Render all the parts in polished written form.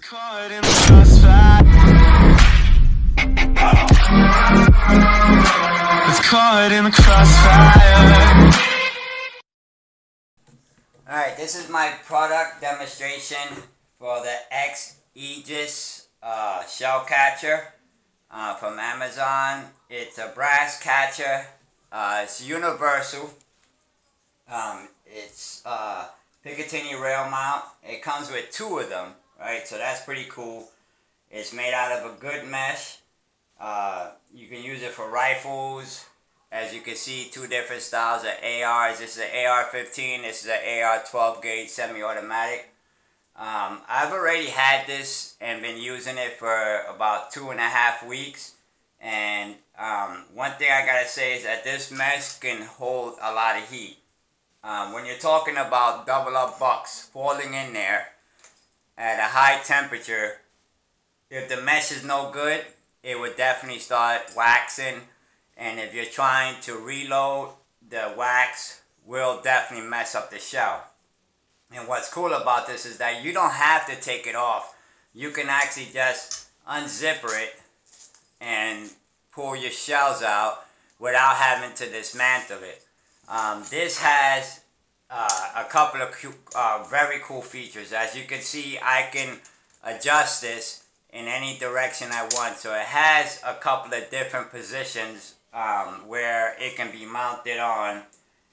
Caught in the crossfire. It's caught in the crossfire. Alright, this is my product demonstration for the XAegis shell catcher from Amazon. It's a brass catcher. It's universal. It's Picatinny rail mount. It comes with two of them, right? So that's pretty cool. It's made out of a good mesh. You can use it for rifles. As you can see, two different styles of ARs. This is an AR-15. This is an AR-12 gauge semi-automatic. I've already had this and been using it for about 2.5 weeks. And one thing I gotta say is that this mesh can hold a lot of heat. When you're talking about double up bucks falling in there at a high temperature, if the mesh is no good, it would definitely start waxing. And if you're trying to reload, the wax will definitely mess up the shell. And what's cool about this is that you don't have to take it off. You can actually just unzipper it and pull your shells out without having to dismantle it. This has a couple of very cool features. As you can see, I can adjust this in any direction I want. So it has a couple of different positions where it can be mounted on,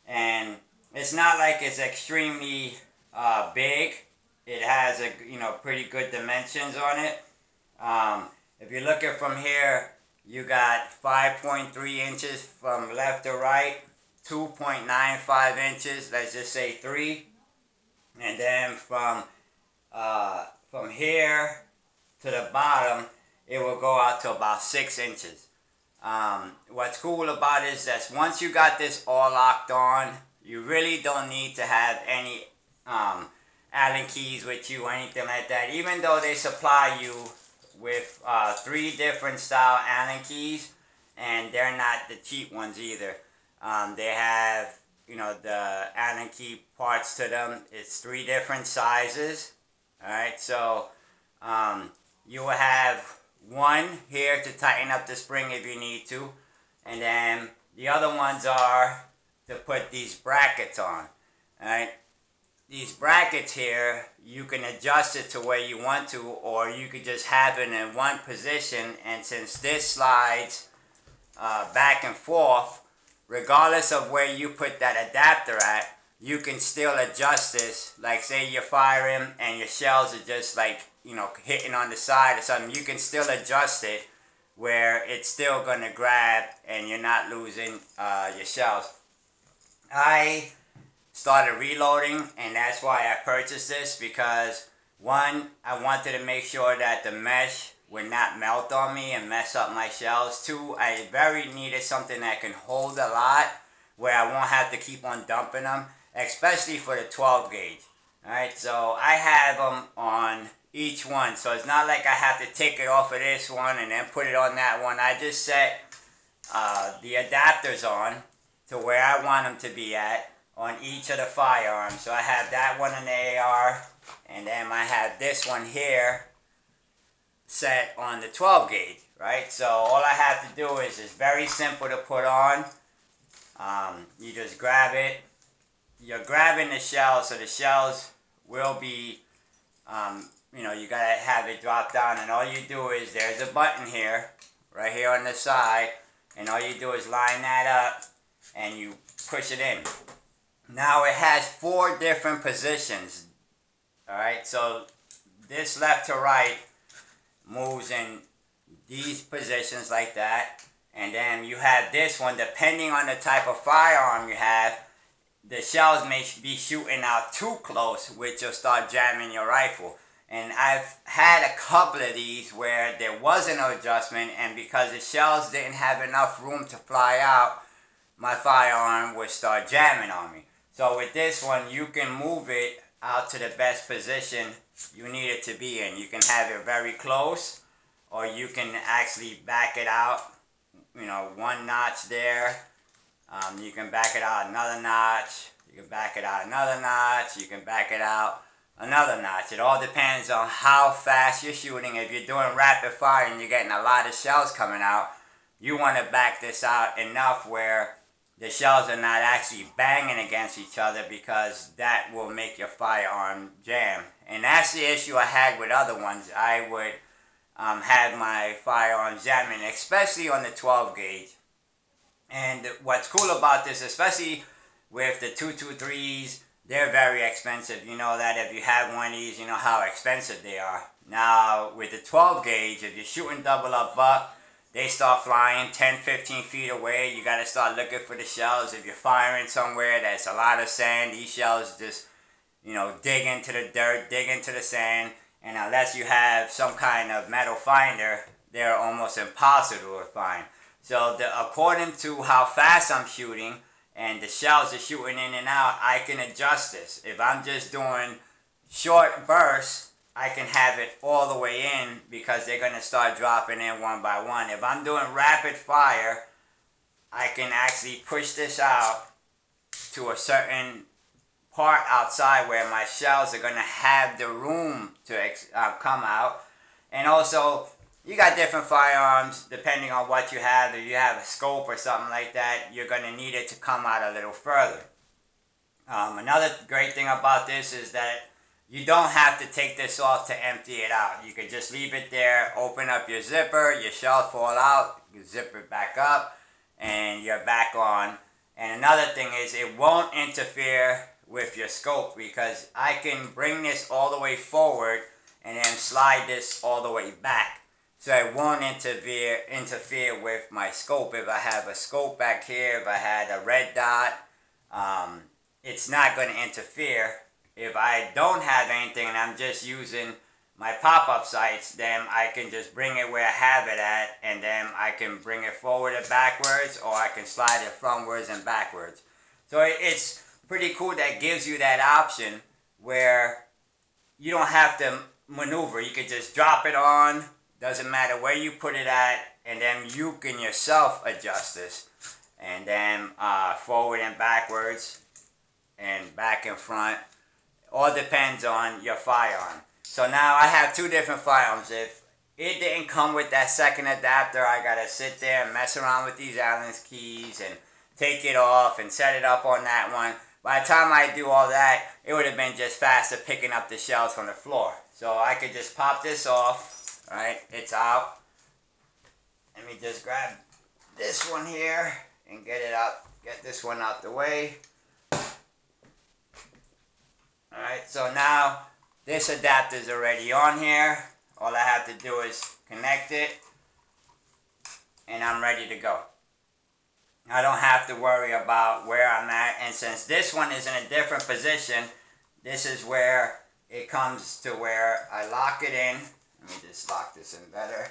and it's not like it's extremely big. It has pretty good dimensions on it. If you're looking from here, you got 5.3 inches from left to right, 2.95 inches, let's just say 3, and then from here to the bottom, it will go out to about 6 inches. What's cool about it is that once you got this all locked on, you really don't need to have any Allen keys with you or anything like that. Even though they supply you with 3 different style Allen keys, and they're not the cheap ones either. They have, the Allen key parts to them. It's 3 different sizes. Alright, so you will have one here to tighten up the spring if you need to, and then the other ones are to put these brackets on. Alright, these brackets here, you can adjust it to where you want to, or you could just have it in one position, and since this slides back and forth, regardless of where you put that adapter at, you can still adjust this. Like say you're firing and your shells are just like, hitting on the side or something, you can still adjust it where it's still going to grab and you're not losing your shells. I started reloading, and that's why I purchased this, because one, I wanted to make sure that the mesh would not melt on me and mess up my shells. Two, I very needed something that can hold a lot where I won't have to keep on dumping them, especially for the 12 gauge. Alright, so I have them on each one, so it's not like I have to take it off of this one and then put it on that one. I just set the adapters on to where I want them to be at on each of the firearms. So I have that one in the AR, and then I have this one here set on the 12 gauge, right? So all I have to do is, it's very simple to put on. You just grab it. You're grabbing the shells, so the shells will be, you gotta have it drop down, and all you do is, there's a button here, right here on the side, and all you do is line that up, and you push it in. Now it has 4 different positions, alright, so this left to right moves in these positions like that, and then you have this one, depending on the type of firearm you have, the shells may be shooting out too close, which will start jamming your rifle. And I've had a couple of these where there wasn't no adjustment, and because the shells didn't have enough room to fly out, my firearm would start jamming on me. So with this one, you can move it out to the best position you need it to be in. You can have it very close, or you can actually back it out, 1 notch there. You can back it out another notch. You can back it out another notch. You can back it out another notch. It all depends on how fast you're shooting. If you're doing rapid fire and you're getting a lot of shells coming out, you want to back this out enough where the shells are not actually banging against each other, because that will make your firearm jam. And that's the issue I had with other ones. I would have my firearms jamming, especially on the 12 gauge. And what's cool about this, especially with the 223s, they're very expensive. You know that if you have one of these, you know how expensive they are. Now, with the 12 gauge, if you're shooting double up buck, they start flying 10, 15 feet away. You got to start looking for the shells. If you're firing somewhere that's a lot of sand, these shells just, you know, dig into the dirt, dig into the sand. And unless you have some kind of metal finder, they're almost impossible to find. So according to how fast I'm shooting and the shells are shooting in and out, I can adjust this. If I'm just doing short bursts, I can have it all the way in, because they're going to start dropping in one by one. If I'm doing rapid fire, I can actually push this out to a certain part outside where my shells are going to have the room to come out. And also, you got different firearms depending on what you have. If you have a scope or something like that, you're going to need it to come out a little further. Another great thing about this is that you don't have to take this off to empty it out. You can just leave it there, open up your zipper, your shells fall out, you zip it back up, and you're back on. And another thing is, it won't interfere with your scope, because I can bring this all the way forward and then slide this all the way back. So it won't interfere with my scope. If I have a scope back here, if I had a red dot, it's not going to interfere. If I don't have anything and I'm just using my pop-up sights, then I can just bring it where I have it at, and then I can bring it forward and backwards, or I can slide it frontwards and backwards. So it's pretty cool that gives you that option where you don't have to maneuver. You can just drop it on, doesn't matter where you put it at, and then you can yourself adjust this. And then forward and backwards, and back and front. All depends on your firearm. So now I have two different firearms. If it didn't come with that second adapter, I gotta sit there and mess around with these Allen's keys and take it off and set it up on that one. By the time I do all that, it would have been just faster picking up the shells from the floor. So I could just pop this off, right? It's out. Let me just grab this one here and get it out. Get this one out the way. Alright, so now this adapter is already on here. All I have to do is connect it, and I'm ready to go. I don't have to worry about where I'm at, and since this one is in a different position, this is where it comes to where I lock it in. Let me just lock this in better.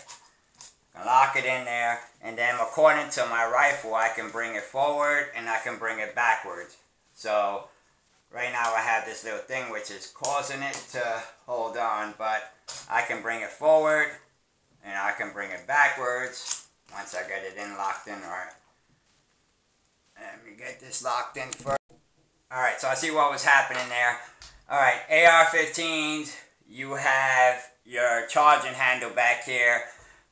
I lock it in there, and then according to my rifle, I can bring it forward and I can bring it backwards. So right now I have this little thing which is causing it to hold on, but I can bring it forward and I can bring it backwards once I get it in, locked in. Alright, let me get this locked in first. Alright, so I see what was happening there. Alright, AR-15s, you have your charging handle back here.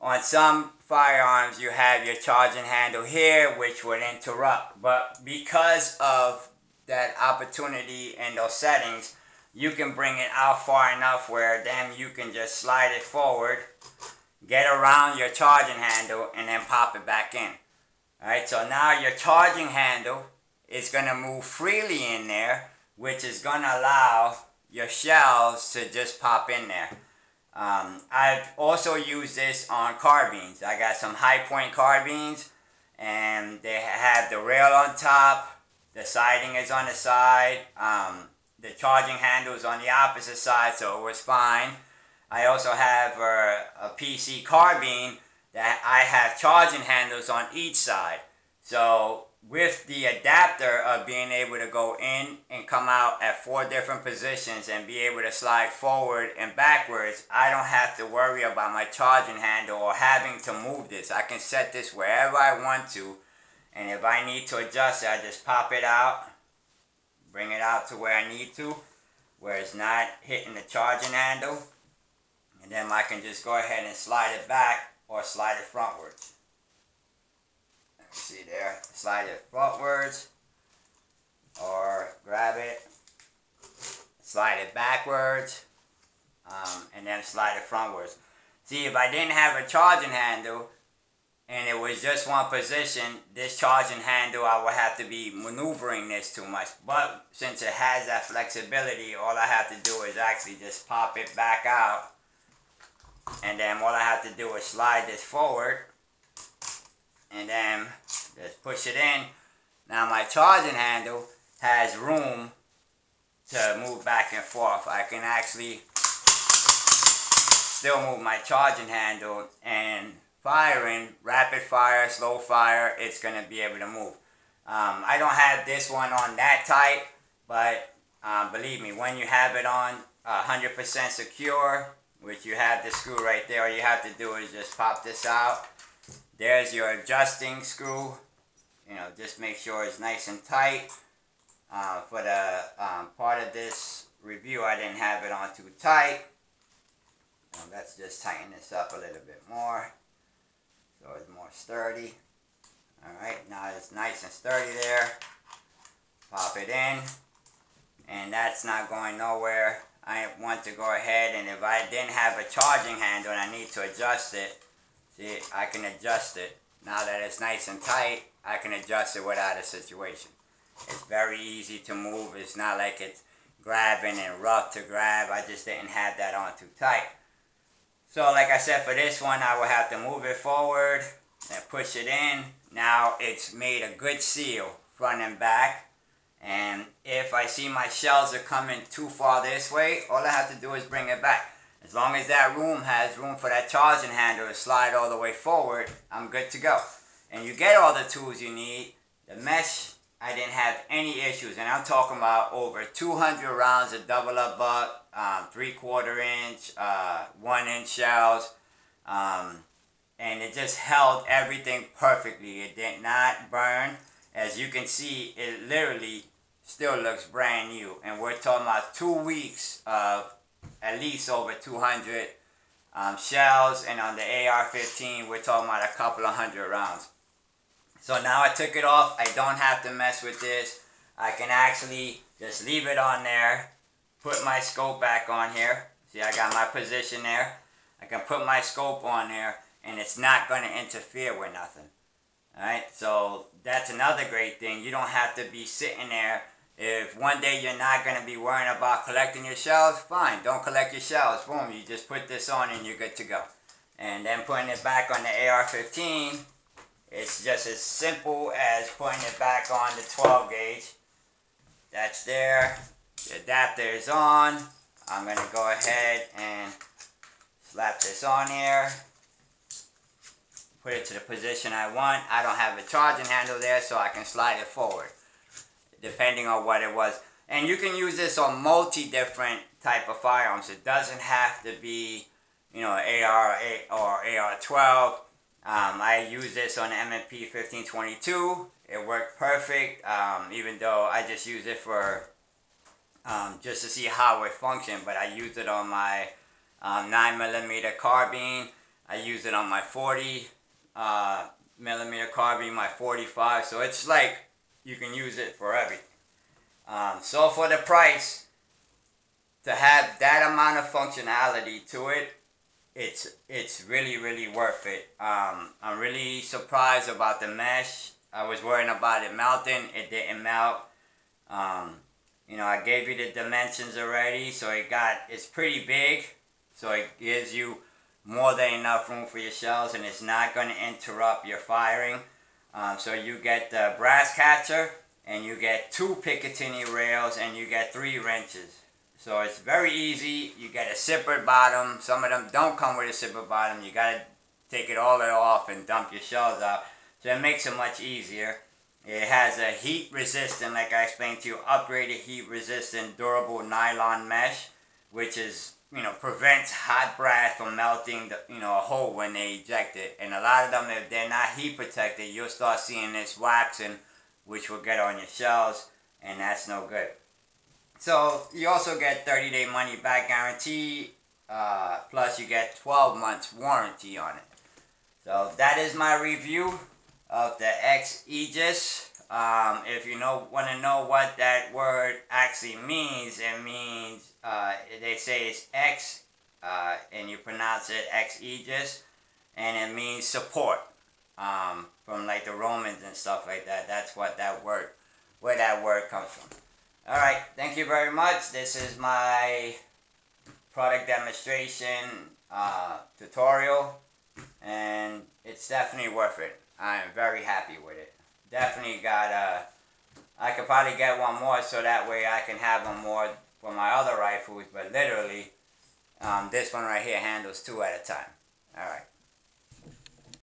On some firearms you have your charging handle here, which would interrupt, but because of that opportunity and those settings, you can bring it out far enough where then you can just slide it forward, get around your charging handle, and then pop it back in. Alright, so now your charging handle is going to move freely in there, which is going to allow your shells to just pop in there. I've also used this on carbines. I got some high point carbines, and they have the rail on top. The siding is on the side. The charging handle is on the opposite side, so it was fine. I also have a PC carbine that I have charging handles on each side. So with the adapter of being able to go in and come out at 4 different positions and be able to slide forward and backwards, I don't have to worry about my charging handle or having to move this. I can set this wherever I want to. And if I need to adjust it, I just pop it out, bring it out to where I need to. where it's not hitting the charging handle. And then I can just go ahead and slide it back or slide it frontwards. Let me see there. Slide it frontwards or grab it, slide it backwards, and then slide it frontwards. See, if I didn't have a charging handle and it was just one position, this charging handle, I would have to be maneuvering this too much. But since it has that flexibility, all I have to do is actually just pop it back out. And then all I have to do is slide this forward. And then just push it in. Now my charging handle has room to move back and forth. I can actually still move my charging handle, and firing, rapid fire, slow fire, it's going to be able to move. I don't have this one on that tight, but believe me, when you have it on 100% secure, which you have the screw right there, all you have to do is just pop this out. There's your adjusting screw. You know, just make sure it's nice and tight. For the part of this review, I didn't have it on too tight. Let's just tighten this up a little bit more so it's more sturdy. Alright, now it's nice and sturdy there. Pop it in, and that's not going nowhere. I want to go ahead, and if I didn't have a charging handle and I need to adjust it, see, I can adjust it. Now that it's nice and tight, I can adjust it without a situation. It's very easy to move. It's not like it's grabbing and rough to grab. I just didn't have that on too tight. So like I said, for this one, I will have to move it forward and push it in. Now it's made a good seal, front and back. And if I see my shells are coming too far this way, all I have to do is bring it back. As long as that room has room for that charging handle to slide all the way forward, I'm good to go. And you get all the tools you need. The mesh, I didn't have any issues, and I'm talking about over 200 rounds of double up buck, 3/4 inch, 1 inch shells, and it just held everything perfectly. It did not burn. As you can see, it literally still looks brand new, and we're talking about 2 weeks of at least over 200 shells, and on the AR-15 we're talking about a couple of hundred rounds. So now I took it off. I don't have to mess with this. I can actually just leave it on there, put my scope back on here. See, I got my position there. I can put my scope on there, and it's not going to interfere with nothing. Alright, so that's another great thing. You don't have to be sitting there. If one day you're not going to be worrying about collecting your shells, fine, don't collect your shells. Boom, you just put this on and you're good to go. And then putting it back on the AR-15, it's just as simple as putting it back on the 12 gauge. That's there. The adapter is on. I'm going to go ahead and slap this on here. Put it to the position I want. I don't have a charging handle there, so I can slide it forward, depending on what it was. And you can use this on multi-different type of firearms. It doesn't have to be, you know, AR or AR-12. I use this on the M&P 1522. It worked perfect, even though I just use it for just to see how it functioned. But I used it on my 9mm carbine. I used it on my 40 millimeter carbine, my 45. So it's like you can use it for everything. So for the price, to have that amount of functionality to it, it's really, really worth it. I'm really surprised about the mesh. I was worrying about it melting. It didn't melt. You know, I gave you the dimensions already, so it's pretty big. So it gives you more than enough room for your shells, and it's not going to interrupt your firing. So you get the brass catcher, and you get 2 Picatinny rails, and you get 3 wrenches. So it's very easy. You get a zipper bottom. Some of them don't come with a zipper bottom. You got to take it all off and dump your shells out. So it makes it much easier. It has a heat resistant, like I explained to you, upgraded heat resistant durable nylon mesh, which is, you know, prevents hot brass from melting the, you know, a hole when they eject it. And a lot of them, if they're not heat protected, you'll start seeing this waxing, which will get on your shells, and that's no good. So you also get 30-day money back guarantee, plus you get 12 months warranty on it. So that is my review of the XAegis. If you want to know what that word actually means, it means, they say it's X, and you pronounce it XAegis, and it means support, from like the Romans and stuff like that. That's what that word, where that word comes from. Alright, thank you very much. This is my product demonstration tutorial, and it's definitely worth it. I am very happy with it. Definitely got I could probably get one more so that way I can have one more for my other rifles, but literally this one right here handles 2 at a time. Alright.